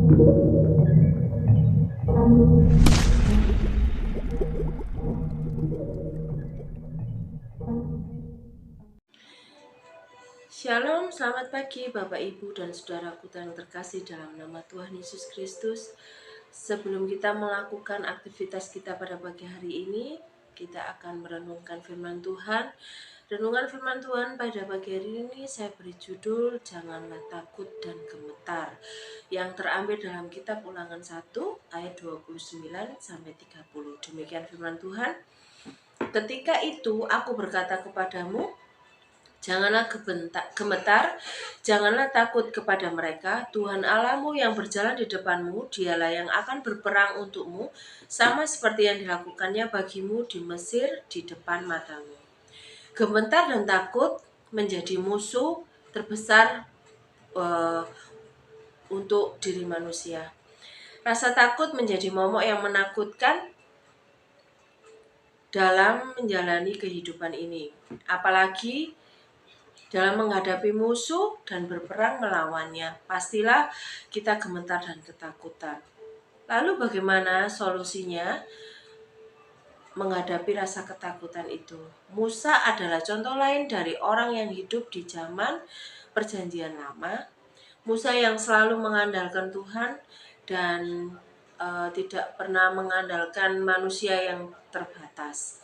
Shalom, selamat pagi Bapak Ibu dan saudaraku yang terkasih dalam nama Tuhan Yesus Kristus. Sebelum kita melakukan aktivitas kita pada pagi hari ini, kita akan merenungkan firman Tuhan. Renungan firman Tuhan pada pagi hari ini saya beri judul Janganlah Takut dan Gemetar, yang terambil dalam kitab Ulangan 1 ayat 29 sampai 30. Demikian firman Tuhan. Ketika itu aku berkata kepadamu, janganlah gemetar, janganlah takut kepada mereka. Tuhan Allahmu yang berjalan di depanmu, dialah yang akan berperang untukmu, sama seperti yang dilakukannya bagimu di Mesir di depan matamu. Gemetar dan takut menjadi musuh terbesar untuk diri manusia. Rasa takut menjadi momok yang menakutkan dalam menjalani kehidupan ini, apalagi dalam menghadapi musuh dan berperang melawannya. Pastilah kita gemetar dan ketakutan. Lalu bagaimana solusinya menghadapi rasa ketakutan itu? Musa adalah contoh lain dari orang yang hidup di zaman Perjanjian Lama. Musa yang selalu mengandalkan Tuhan dan tidak pernah mengandalkan manusia yang terbatas.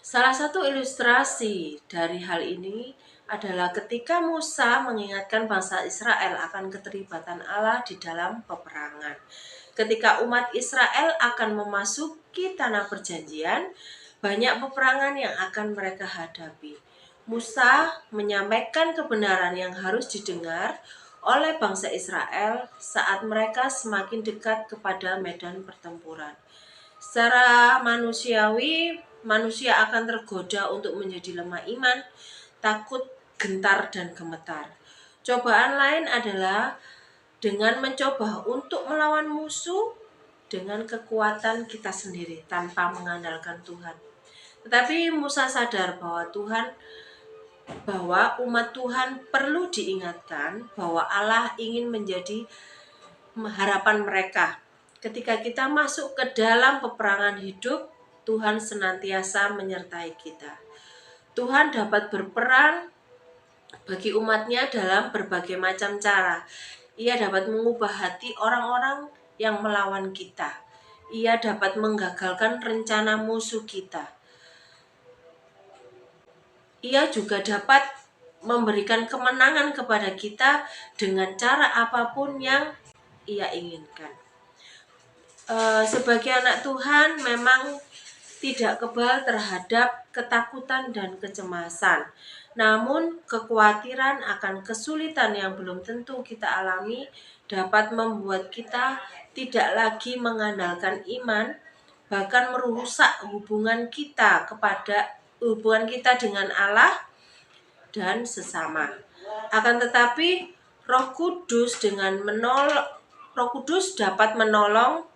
Salah satu ilustrasi dari hal ini adalah ketika Musa mengingatkan bangsa Israel akan keterlibatan Allah di dalam peperangan. Ketika umat Israel akan memasuki tanah perjanjian, banyak peperangan yang akan mereka hadapi. Musa menyampaikan kebenaran yang harus didengar oleh bangsa Israel saat mereka semakin dekat kepada medan pertempuran. Secara manusiawi, manusia akan tergoda untuk menjadi lemah iman, takut, gentar, dan gemetar. Cobaan lain adalah dengan mencoba untuk melawan musuh dengan kekuatan kita sendiri tanpa mengandalkan Tuhan. Tetapi Musa sadar bahwa umat Tuhan perlu diingatkan bahwa Allah ingin menjadi harapan mereka. Ketika kita masuk ke dalam peperangan hidup, Tuhan senantiasa menyertai kita. Tuhan dapat berperang bagi umatnya dalam berbagai macam cara. Ia dapat mengubah hati orang-orang yang melawan kita. Ia dapat menggagalkan rencana musuh kita. Ia juga dapat memberikan kemenangan kepada kita dengan cara apapun yang Ia inginkan. Sebagai anak Tuhan memang tidak kebal terhadap ketakutan dan kecemasan. Namun kekhawatiran akan kesulitan yang belum tentu kita alami dapat membuat kita tidak lagi mengandalkan iman, bahkan merusak hubungan kita dengan Allah dan sesama. Akan tetapi Roh Kudus dapat menolong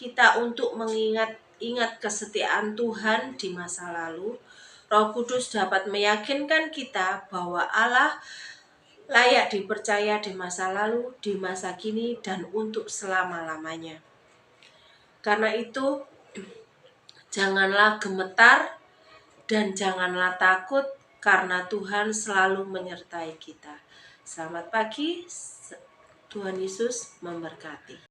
kita untuk ingat kesetiaan Tuhan di masa lalu. Roh Kudus dapat meyakinkan kita bahwa Allah layak dipercaya di masa lalu, di masa kini, dan untuk selama-lamanya. Karena itu, janganlah gemetar dan janganlah takut, karena Tuhan selalu menyertai kita. Selamat pagi, Tuhan Yesus memberkati.